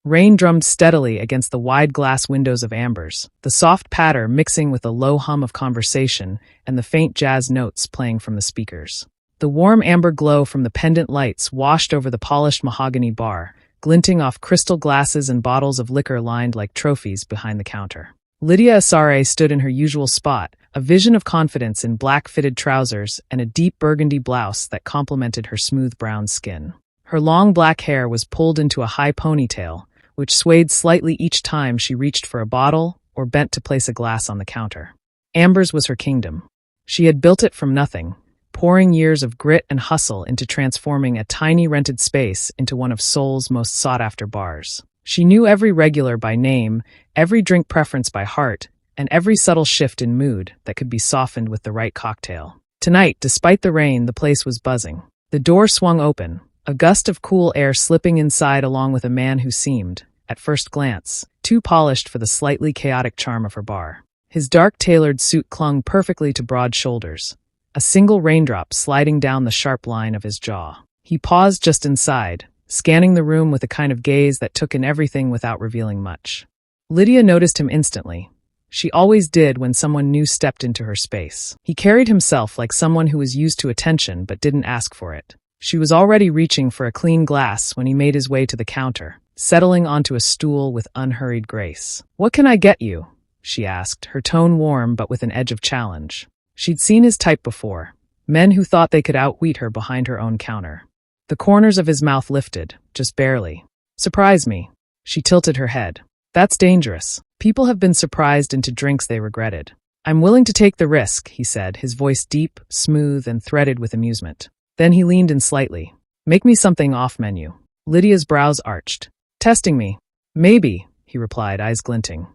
Rain drummed steadily against the wide glass windows of Amber's, the soft patter mixing with the low hum of conversation and the faint jazz notes playing from the speakers. The warm amber glow from the pendant lights washed over the polished mahogany bar, glinting off crystal glasses and bottles of liquor lined like trophies behind the counter. Lydia Asare stood in her usual spot, a vision of confidence in black fitted trousers and a deep burgundy blouse that complemented her smooth brown skin. Her long black hair was pulled into a high ponytail, which swayed slightly each time she reached for a bottle or bent to place a glass on the counter. Amber's was her kingdom. She had built it from nothing, pouring years of grit and hustle into transforming a tiny rented space into one of Seoul's most sought-after bars. She knew every regular by name, every drink preference by heart, and every subtle shift in mood that could be softened with the right cocktail. Tonight, despite the rain, the place was buzzing. The door swung open, a gust of cool air slipping inside along with a man who seemed, at first glance, too polished for the slightly chaotic charm of her bar. His dark tailored suit clung perfectly to broad shoulders, a single raindrop sliding down the sharp line of his jaw. He paused just inside, scanning the room with a kind of gaze that took in everything without revealing much. Lydia noticed him instantly. She always did when someone new stepped into her space. He carried himself like someone who was used to attention but didn't ask for it. She was already reaching for a clean glass when he made his way to the counter, settling onto a stool with unhurried grace. "What can I get you?" she asked, her tone warm but with an edge of challenge. She'd seen his type before, men who thought they could outwit her behind her own counter. The corners of his mouth lifted, just barely. "Surprise me." She tilted her head. "That's dangerous. People have been surprised into drinks they regretted." "I'm willing to take the risk," he said, his voice deep, smooth, and threaded with amusement. Then he leaned in slightly. "Make me something off-menu." Lydia's brows arched. "Testing me?" "Maybe," he replied, eyes glinting.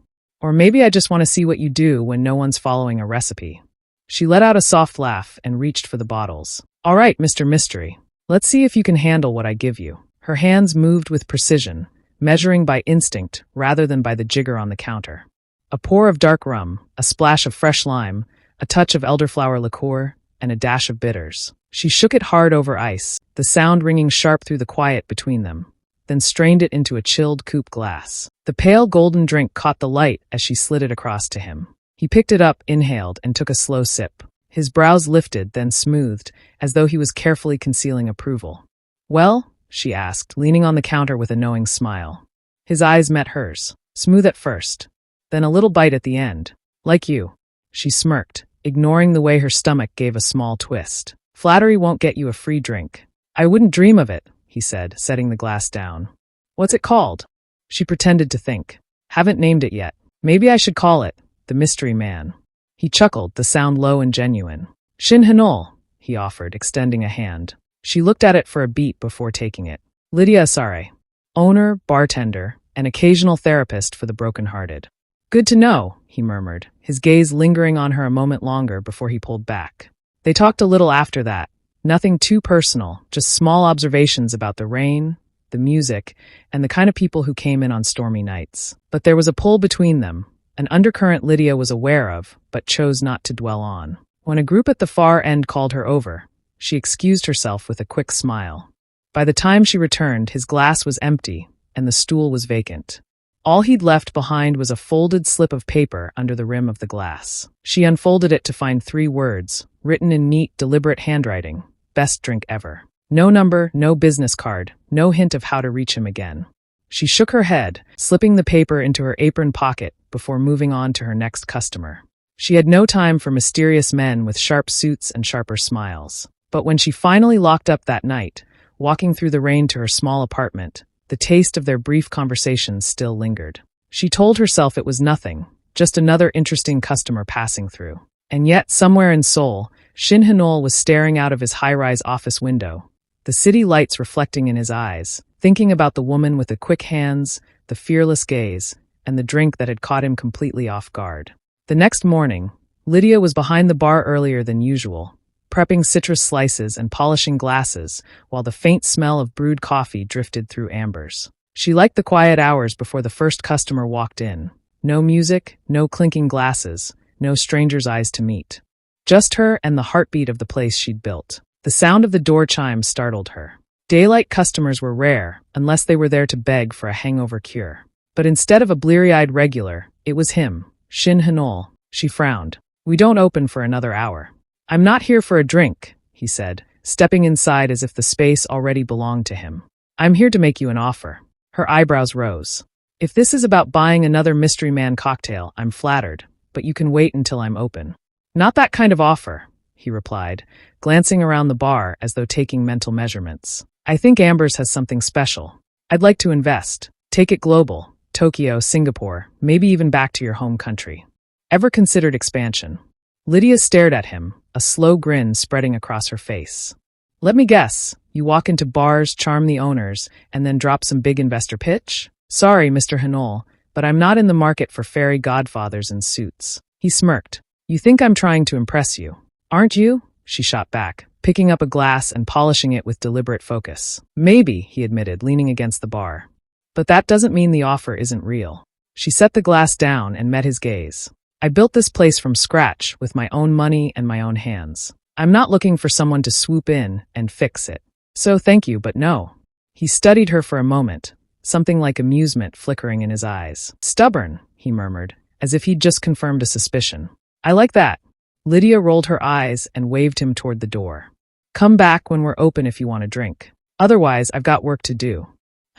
"Or maybe I just want to see what you do when no one's following a recipe." She let out a soft laugh and reached for the bottles. "All right, Mr. Mystery. Let's see if you can handle what I give you." Her hands moved with precision, measuring by instinct rather than by the jigger on the counter. A pour of dark rum, a splash of fresh lime, a touch of elderflower liqueur, and a dash of bitters. She shook it hard over ice, the sound ringing sharp through the quiet between them, then strained it into a chilled coupe glass. The pale golden drink caught the light as she slid it across to him. He picked it up, inhaled, and took a slow sip. His brows lifted, then smoothed, as though he was carefully concealing approval. "Well?" she asked, leaning on the counter with a knowing smile. His eyes met hers, smooth at first, then a little bite at the end. "Like you." She smirked, ignoring the way her stomach gave a small twist. "Flattery won't get you a free drink." "I wouldn't dream of it," he said, setting the glass down. "What's it called?" She pretended to think. "Haven't named it yet. Maybe I should call it The Mystery Man." He chuckled, the sound low and genuine. "Shin Hanol," he offered, extending a hand. She looked at it for a beat before taking it. "Lydia Asare, owner, bartender, and occasional therapist for the brokenhearted." "Good to know," he murmured, his gaze lingering on her a moment longer before he pulled back. They talked a little after that, nothing too personal, just small observations about the rain, the music, and the kind of people who came in on stormy nights. But there was a pull between them, an undercurrent Lydia was aware of, but chose not to dwell on. When a group at the far end called her over, she excused herself with a quick smile. By the time she returned, his glass was empty, and the stool was vacant. All he'd left behind was a folded slip of paper under the rim of the glass. She unfolded it to find 3 words, written in neat, deliberate handwriting: "Best drink ever." No number, no business card, no hint of how to reach him again. She shook her head, slipping the paper into her apron pocket before moving on to her next customer. She had no time for mysterious men with sharp suits and sharper smiles. But when she finally locked up that night, walking through the rain to her small apartment, the taste of their brief conversations still lingered. She told herself it was nothing, just another interesting customer passing through. And yet, somewhere in Seoul, Shin Hanol was staring out of his high-rise office window, the city lights reflecting in his eyes, thinking about the woman with the quick hands, the fearless gaze, and the drink that had caught him completely off guard. The next morning, Lydia was behind the bar earlier than usual, prepping citrus slices and polishing glasses, while the faint smell of brewed coffee drifted through Amber's. She liked the quiet hours before the first customer walked in. No music, no clinking glasses, no strangers' eyes to meet. Just her and the heartbeat of the place she'd built. The sound of the door chime startled her. Daylight customers were rare, unless they were there to beg for a hangover cure. But instead of a bleary-eyed regular, it was him, Shin Hanol. She frowned. "We don't open for another hour." "I'm not here for a drink," he said, stepping inside as if the space already belonged to him. "I'm here to make you an offer." Her eyebrows rose. "If this is about buying another mystery man cocktail, I'm flattered, but you can wait until I'm open." "Not that kind of offer," he replied, glancing around the bar as though taking mental measurements. "I think Amber's has something special. I'd like to invest. Take it global. Tokyo, Singapore, maybe even back to your home country. Ever considered expansion?" Lydia stared at him, a slow grin spreading across her face. "Let me guess, you walk into bars, charm the owners, and then drop some big investor pitch? Sorry, Mr. Hanol, but I'm not in the market for fairy godfathers in suits." He smirked. "You think I'm trying to impress you, aren't you?" She shot back, picking up a glass and polishing it with deliberate focus. "Maybe," he admitted, leaning against the bar. "But that doesn't mean the offer isn't real." She set the glass down and met his gaze. "I built this place from scratch with my own money and my own hands. I'm not looking for someone to swoop in and fix it. So thank you, but no." He studied her for a moment, something like amusement flickering in his eyes. "Stubborn," he murmured, as if he'd just confirmed a suspicion. "I like that." Lydia rolled her eyes and waved him toward the door. "Come back when we're open if you want a drink. Otherwise, I've got work to do."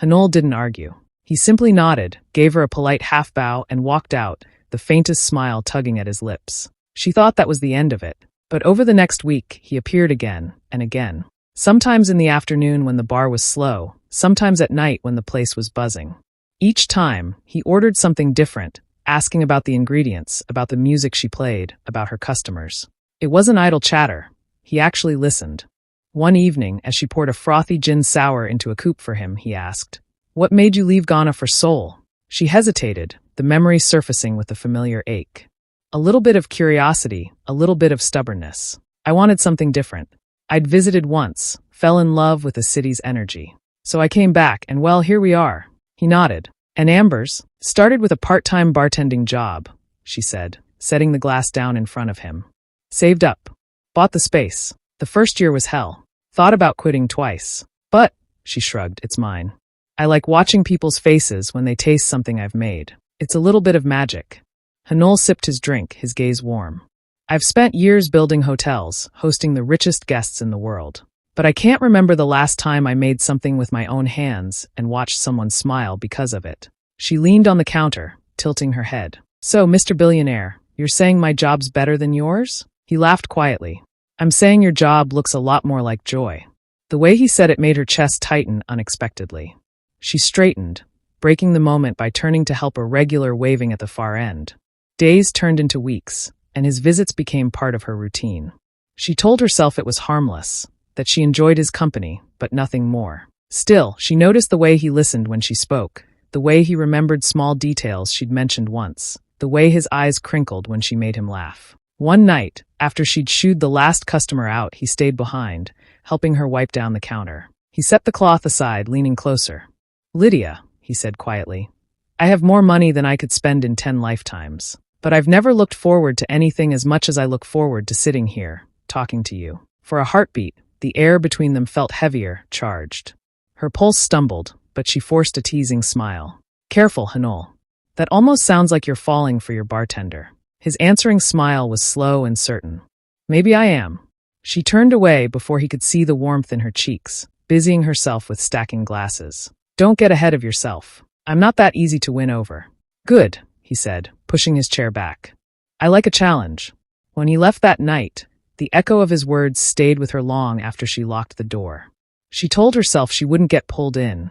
Hanol didn't argue. He simply nodded, gave her a polite half-bow, and walked out, the faintest smile tugging at his lips. She thought that was the end of it. But over the next week, he appeared again and again. Sometimes in the afternoon when the bar was slow, sometimes at night when the place was buzzing. Each time, he ordered something different, asking about the ingredients, about the music she played, about her customers. It wasn't idle chatter. He actually listened. One evening, as she poured a frothy gin sour into a coupe for him, he asked, "What made you leave Ghana for Seoul?" She hesitated, the memory surfacing with a familiar ache. "A little bit of curiosity, a little bit of stubbornness. I wanted something different. I'd visited once, fell in love with the city's energy. So I came back, and well, here we are." He nodded. "And Amber's? Started with a part-time bartending job," she said, setting the glass down in front of him. "Saved up. Bought the space. The first year was hell. Thought about quitting twice. But," she shrugged, "it's mine. I like watching people's faces when they taste something I've made. It's a little bit of magic." Hanol sipped his drink, his gaze warm. "I've spent years building hotels, hosting the richest guests in the world. But I can't remember the last time I made something with my own hands and watched someone smile because of it." She leaned on the counter, tilting her head. "So, Mr. Billionaire, you're saying my job's better than yours?" He laughed quietly. "I'm saying your job looks a lot more like joy." The way he said it made her chest tighten unexpectedly. She straightened, breaking the moment by turning to help a regular waving at the far end. Days turned into weeks, and his visits became part of her routine. She told herself it was harmless, that she enjoyed his company, but nothing more. Still, she noticed the way he listened when she spoke, the way he remembered small details she'd mentioned once, the way his eyes crinkled when she made him laugh. One night, after she'd shooed the last customer out, he stayed behind, helping her wipe down the counter. He set the cloth aside, leaning closer. "Lydia," he said quietly, "I have more money than I could spend in 10 lifetimes. But I've never looked forward to anything as much as I look forward to sitting here, talking to you." For a heartbeat, the air between them felt heavier, charged. Her pulse stumbled, but she forced a teasing smile. "Careful, Hanol. That almost sounds like you're falling for your bartender." His answering smile was slow and certain. "Maybe I am." She turned away before he could see the warmth in her cheeks, busying herself with stacking glasses. "Don't get ahead of yourself. I'm not that easy to win over." "Good," he said, pushing his chair back. "I like a challenge." When he left that night, the echo of his words stayed with her long after she locked the door. She told herself she wouldn't get pulled in,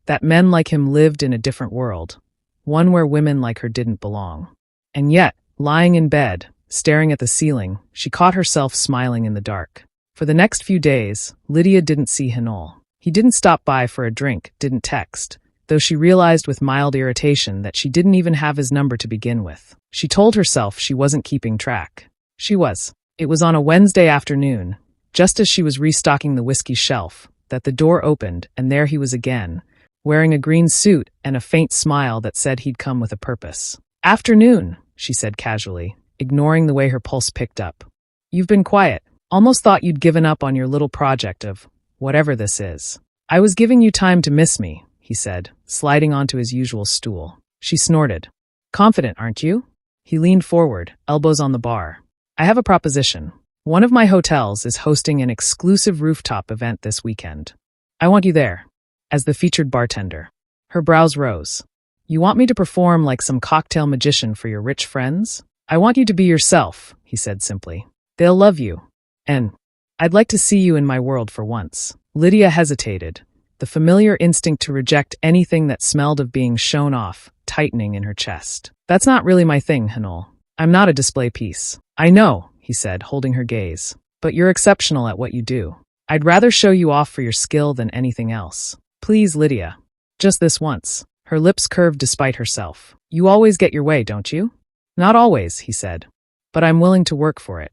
that men like him lived in a different world, one where women like her didn't belong. And yet, lying in bed, staring at the ceiling, she caught herself smiling in the dark. For the next few days, Lydia didn't see Hanol. He didn't stop by for a drink, didn't text, though she realized with mild irritation that she didn't even have his number to begin with. She told herself she wasn't keeping track. She was. It was on a Wednesday afternoon, just as she was restocking the whiskey shelf, that the door opened, and there he was again, wearing a green suit and a faint smile that said he'd come with a purpose. "Afternoon," she said casually, ignoring the way her pulse picked up. "You've been quiet. Almost thought you'd given up on your little project of whatever this is." I was giving you time to miss me, he said, sliding onto his usual stool. She snorted. Confident, aren't you? He leaned forward, elbows on the bar. I have a proposition. One of my hotels is hosting an exclusive rooftop event this weekend. I want you there, as the featured bartender. Her brows rose. You want me to perform like some cocktail magician for your rich friends? I want you to be yourself, he said simply. They'll love you. And I'd like to see you in my world for once. Lydia hesitated, the familiar instinct to reject anything that smelled of being shown off, tightening in her chest. That's not really my thing, Hanol. I'm not a display piece. I know, he said, holding her gaze. But you're exceptional at what you do. I'd rather show you off for your skill than anything else. Please, Lydia. Just this once. Her lips curved despite herself. You always get your way, don't you? Not always, he said. But I'm willing to work for it.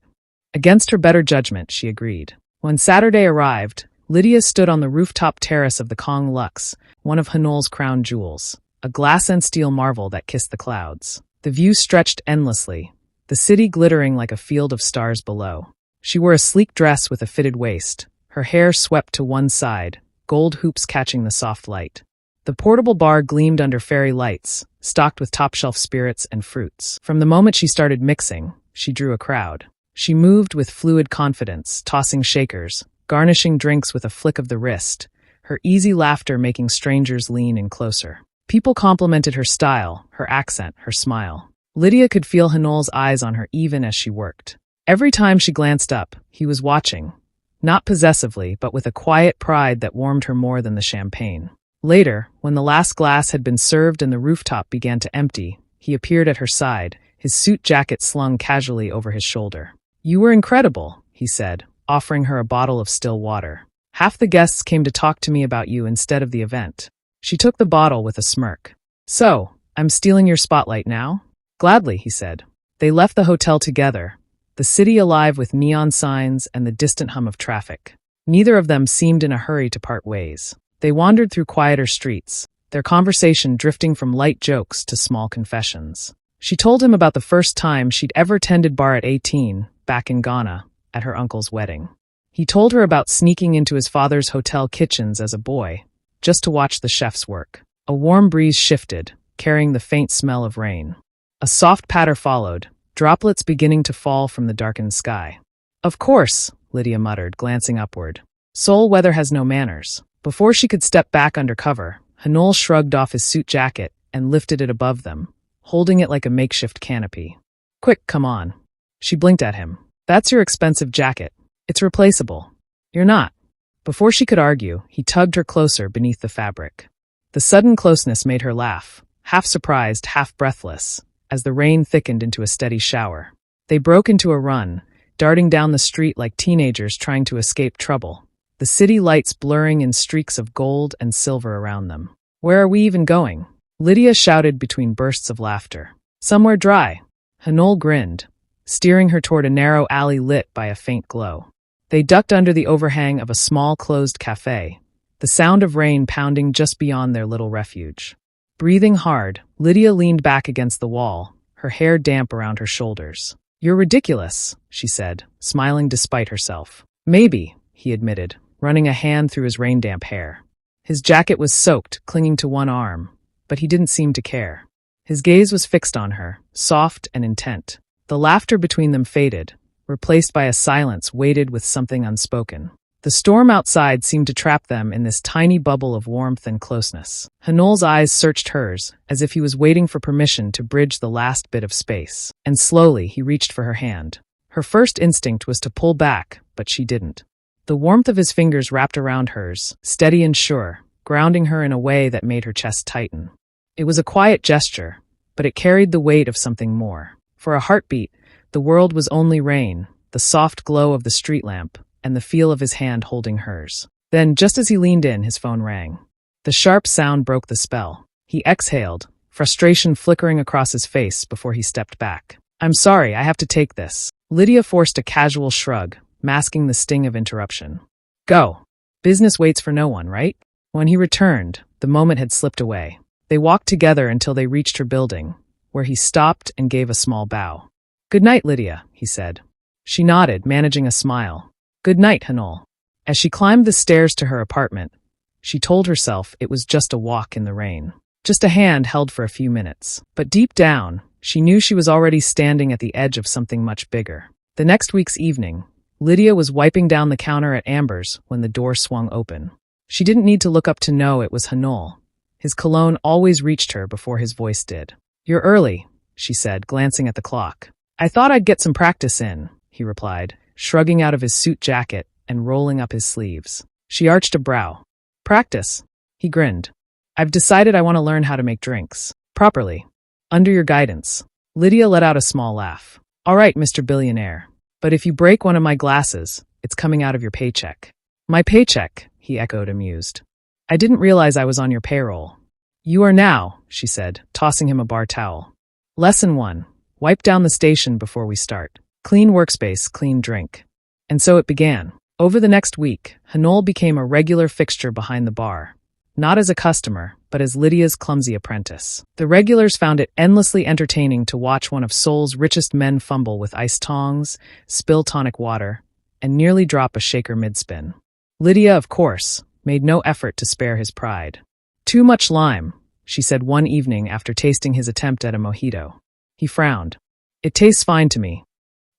Against her better judgment, she agreed. When Saturday arrived, Lydia stood on the rooftop terrace of the Kong Lux, one of Hanol's crown jewels, a glass and steel marvel that kissed the clouds. The view stretched endlessly, the city glittering like a field of stars below. She wore a sleek dress with a fitted waist, her hair swept to one side, gold hoops catching the soft light. The portable bar gleamed under fairy lights, stocked with top-shelf spirits and fruits. From the moment she started mixing, she drew a crowd. She moved with fluid confidence, tossing shakers, garnishing drinks with a flick of the wrist, her easy laughter making strangers lean in closer. People complimented her style, her accent, her smile. Lydia could feel Hanol's eyes on her even as she worked. Every time she glanced up, he was watching, not possessively, but with a quiet pride that warmed her more than the champagne. Later, when the last glass had been served and the rooftop began to empty, he appeared at her side, his suit jacket slung casually over his shoulder. You were incredible, he said, offering her a bottle of still water. Half the guests came to talk to me about you instead of the event. She took the bottle with a smirk. So, I'm stealing your spotlight now? Gladly, he said. They left the hotel together, the city alive with neon signs and the distant hum of traffic. Neither of them seemed in a hurry to part ways. They wandered through quieter streets, their conversation drifting from light jokes to small confessions. She told him about the first time she'd ever tended bar at 18, back in Ghana, at her uncle's wedding. He told her about sneaking into his father's hotel kitchens as a boy, just to watch the chefs work. A warm breeze shifted, carrying the faint smell of rain. A soft patter followed, droplets beginning to fall from the darkened sky. Of course, Lydia muttered, glancing upward. Seoul weather has no manners. Before she could step back under cover, Hanol shrugged off his suit jacket and lifted it above them, holding it like a makeshift canopy. Quick, come on. She blinked at him. That's your expensive jacket. It's replaceable. You're not. Before she could argue, he tugged her closer beneath the fabric. The sudden closeness made her laugh, half surprised, half breathless, as the rain thickened into a steady shower. They broke into a run, darting down the street like teenagers trying to escape trouble, the city lights blurring in streaks of gold and silver around them. Where are we even going? Lydia shouted between bursts of laughter. Somewhere dry. Hanol grinned, steering her toward a narrow alley lit by a faint glow. They ducked under the overhang of a small closed cafe, the sound of rain pounding just beyond their little refuge. Breathing hard, Lydia leaned back against the wall, her hair damp around her shoulders. You're ridiculous, she said, smiling despite herself. Maybe, he admitted, running a hand through his rain-damp hair. His jacket was soaked, clinging to one arm, but he didn't seem to care. His gaze was fixed on her, soft and intent. The laughter between them faded, replaced by a silence weighted with something unspoken. The storm outside seemed to trap them in this tiny bubble of warmth and closeness. Hanol's eyes searched hers, as if he was waiting for permission to bridge the last bit of space. And slowly, he reached for her hand. Her first instinct was to pull back, but she didn't. The warmth of his fingers wrapped around hers, steady and sure, grounding her in a way that made her chest tighten. It was a quiet gesture, but it carried the weight of something more. For a heartbeat, the world was only rain, the soft glow of the street lamp, and the feel of his hand holding hers. Then, just as he leaned in, his phone rang. The sharp sound broke the spell. He exhaled, frustration flickering across his face before he stepped back. I'm sorry, I have to take this. Lydia forced a casual shrug, masking the sting of interruption. Go. Business waits for no one, right? When he returned, the moment had slipped away. They walked together until they reached her building, where he stopped and gave a small bow. Good night, Lydia, he said. She nodded, managing a smile. Good night, Hanol. As she climbed the stairs to her apartment, She told herself it was just a walk in the rain. Just a hand held for a few minutes. But deep down, she knew she was already standing at the edge of something much bigger. The next week's evening, Lydia was wiping down the counter at Amber's when the door swung open. She didn't need to look up to know it was Hanol. His cologne always reached her before his voice did. "You're early," she said, glancing at the clock. "I thought I'd get some practice in," he replied, shrugging out of his suit jacket and rolling up his sleeves. She arched a brow. "Practice?" He grinned. "I've decided I want to learn how to make drinks. Properly. Under your guidance." Lydia let out a small laugh. "All right, Mr. Billionaire. But if you break one of my glasses, it's coming out of your paycheck." "My paycheck?" he echoed, amused. "I didn't realize I was on your payroll." "You are now," she said, tossing him a bar towel. Lesson 1. Wipe down the station before we start. Clean workspace, clean drink. And so it began. Over the next week, Hanol became a regular fixture behind the bar. Not as a customer, but as Lydia's clumsy apprentice. The regulars found it endlessly entertaining to watch one of Seoul's richest men fumble with ice tongs, spill tonic water, and nearly drop a shaker mid-spin. Lydia, of course, made no effort to spare his pride. "Too much lime," she said one evening after tasting his attempt at a mojito. He frowned. "It tastes fine to me."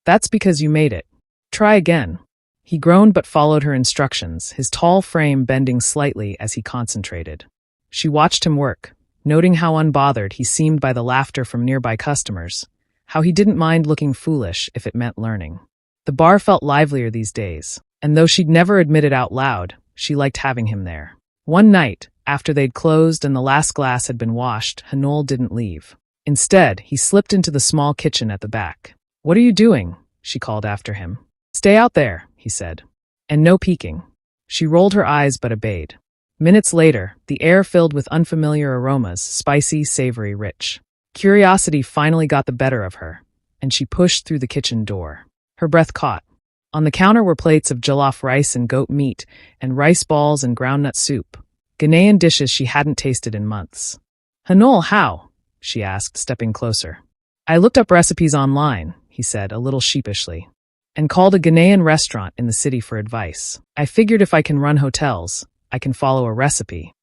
"That's because you made it. Try again." He groaned but followed her instructions, his tall frame bending slightly as he concentrated. She watched him work, noting how unbothered he seemed by the laughter from nearby customers, how he didn't mind looking foolish if it meant learning. The bar felt livelier these days, and though she'd never admit it out loud, she liked having him there. One night, after they'd closed and the last glass had been washed, Hanol didn't leave. Instead, he slipped into the small kitchen at the back. "What are you doing?" she called after him. "Stay out there," he said. "And no peeking." She rolled her eyes but obeyed. Minutes later, the air filled with unfamiliar aromas, spicy, savory, rich. Curiosity finally got the better of her, and she pushed through the kitchen door. Her breath caught. On the counter were plates of jollof rice and goat meat, and rice balls and groundnut soup, Ghanaian dishes she hadn't tasted in months. "Hanol, how?" she asked, stepping closer. "I looked up recipes online," he said, a little sheepishly, "and called a Ghanaian restaurant in the city for advice. I figured if I can run hotels, I can follow a recipe."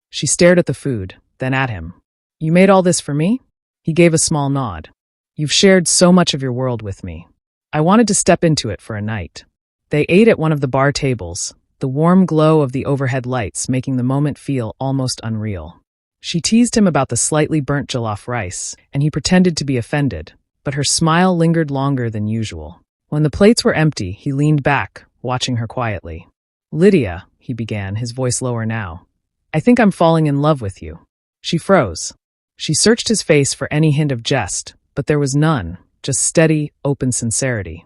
She stared at the food, then at him. "You made all this for me?" He gave a small nod. "You've shared so much of your world with me. I wanted to step into it for a night." They ate at one of the bar tables, the warm glow of the overhead lights making the moment feel almost unreal. She teased him about the slightly burnt jollof rice, and he pretended to be offended, but her smile lingered longer than usual. When the plates were empty, he leaned back, watching her quietly. "Lydia," he began, his voice lower now, "I think I'm falling in love with you." She froze. She searched his face for any hint of jest, but there was none, just steady, open sincerity.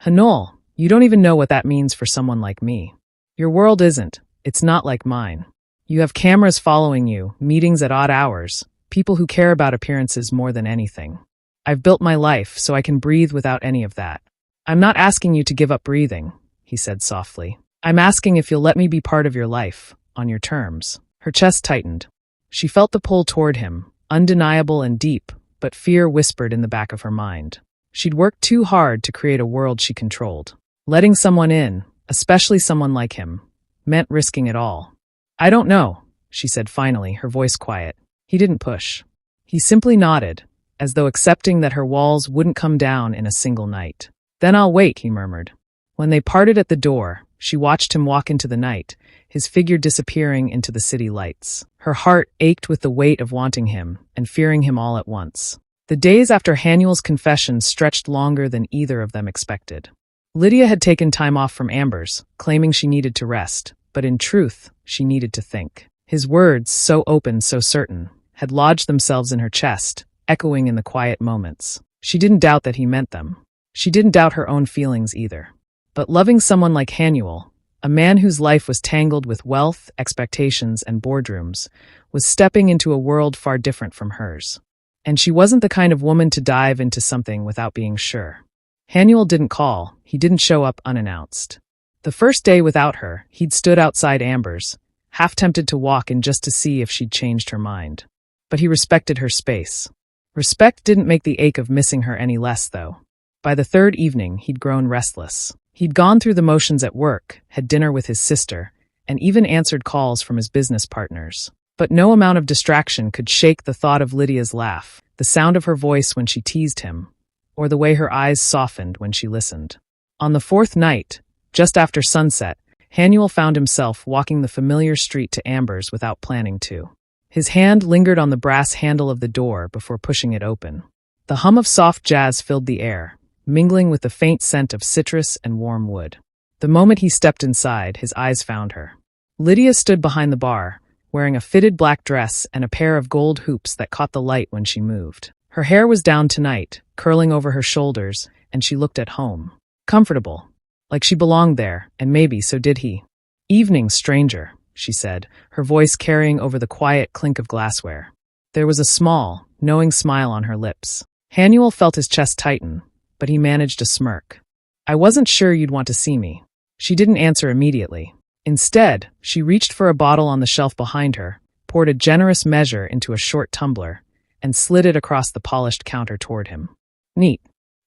"Hanol, you don't even know what that means for someone like me. Your world isn't. It's not like mine. You have cameras following you, meetings at odd hours, people who care about appearances more than anything. I've built my life so I can breathe without any of that. I'm not asking you to give up breathing," he said softly. "I'm asking if you'll let me be part of your life, on your terms." Her chest tightened. She felt the pull toward him, undeniable and deep, but fear whispered in the back of her mind. She'd worked too hard to create a world she controlled. Letting someone in, especially someone like him, meant risking it all. "I don't know," she said finally, her voice quiet. He didn't push. He simply nodded, as though accepting that her walls wouldn't come down in a single night. "Then I'll wait," he murmured. When they parted at the door, she watched him walk into the night, his figure disappearing into the city lights. Her heart ached with the weight of wanting him and fearing him all at once. The days after Hanul's confession stretched longer than either of them expected. Lydia had taken time off from Amber's, claiming she needed to rest, but in truth, she needed to think. His words, so open, so certain, had lodged themselves in her chest, echoing in the quiet moments. She didn't doubt that he meant them. She didn't doubt her own feelings either. But loving someone like Hanul, a man whose life was tangled with wealth, expectations, and boardrooms, was stepping into a world far different from hers. And she wasn't the kind of woman to dive into something without being sure. Hanul didn't call, he didn't show up unannounced. The first day without her, he'd stood outside Amber's, half tempted to walk in just to see if she'd changed her mind. But he respected her space. Respect didn't make the ache of missing her any less, though. By the third evening, he'd grown restless. He'd gone through the motions at work, had dinner with his sister, and even answered calls from his business partners. But no amount of distraction could shake the thought of Lydia's laugh, the sound of her voice when she teased him, or the way her eyes softened when she listened. On the fourth night, just after sunset, Hanol found himself walking the familiar street to Amber's without planning to. His hand lingered on the brass handle of the door before pushing it open. The hum of soft jazz filled the air, mingling with the faint scent of citrus and warm wood. The moment he stepped inside, his eyes found her. Lydia stood behind the bar, wearing a fitted black dress and a pair of gold hoops that caught the light when she moved. Her hair was down tonight, curling over her shoulders, and she looked at home. Comfortable. Like she belonged there, and maybe so did he. "Evening, stranger," she said, her voice carrying over the quiet clink of glassware. There was a small, knowing smile on her lips. Hanol felt his chest tighten, but he managed a smirk. "I wasn't sure you'd want to see me." She didn't answer immediately. Instead, she reached for a bottle on the shelf behind her, poured a generous measure into a short tumbler, and slid it across the polished counter toward him. "Neat.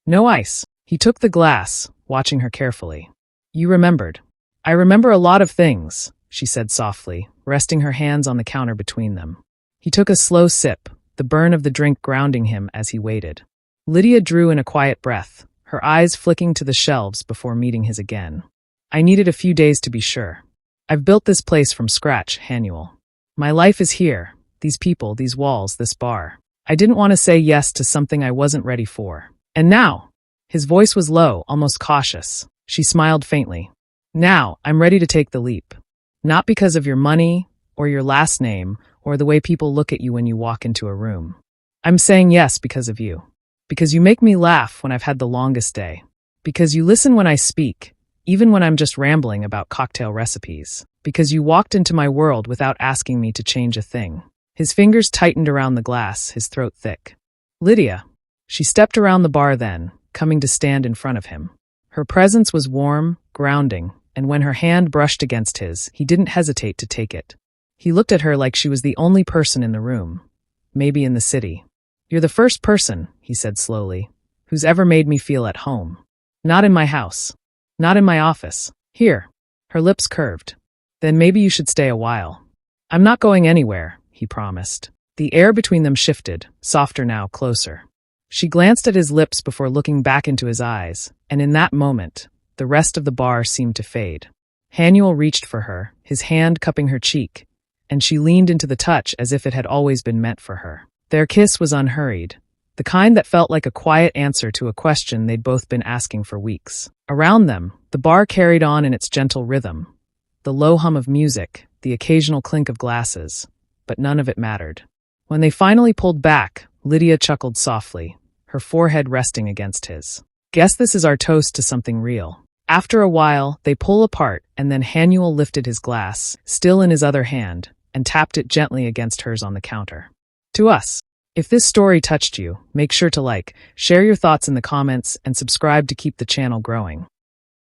No ice." He took the glass, watching her carefully. "You remembered." "I remember a lot of things," she said softly, resting her hands on the counter between them. He took a slow sip, the burn of the drink grounding him as he waited. Lydia drew in a quiet breath, her eyes flicking to the shelves before meeting his again. "I needed a few days to be sure. I've built this place from scratch, Hanol. My life is here, these people, these walls, this bar. I didn't want to say yes to something I wasn't ready for. And now," his voice was low, almost cautious. She smiled faintly. "Now, I'm ready to take the leap. Not because of your money, or your last name, or the way people look at you when you walk into a room. I'm saying yes because of you. Because you make me laugh when I've had the longest day. Because you listen when I speak, even when I'm just rambling about cocktail recipes. Because you walked into my world without asking me to change a thing." His fingers tightened around the glass, his throat thick. "Lydia." She stepped around the bar then, coming to stand in front of him. Her presence was warm, grounding, and when her hand brushed against his, he didn't hesitate to take it. He looked at her like she was the only person in the room, maybe in the city. "You're the first person," he said slowly, "who's ever made me feel at home. Not in my house. Not in my office. Here." Her lips curved. "Then maybe you should stay a while." "I'm not going anywhere," he promised. The air between them shifted, softer now, closer. She glanced at his lips before looking back into his eyes, and in that moment, the rest of the bar seemed to fade. Hanol reached for her, his hand cupping her cheek, and she leaned into the touch as if it had always been meant for her. Their kiss was unhurried, the kind that felt like a quiet answer to a question they'd both been asking for weeks. Around them, the bar carried on in its gentle rhythm, the low hum of music, the occasional clink of glasses, but none of it mattered. When they finally pulled back, Lydia chuckled softly, her forehead resting against his. "Guess this is our toast to something real." After a while, they pulled apart, and then Hanol lifted his glass, still in his other hand, and tapped it gently against hers on the counter. "To us." If this story touched you, make sure to like, share your thoughts in the comments, and subscribe to keep the channel growing.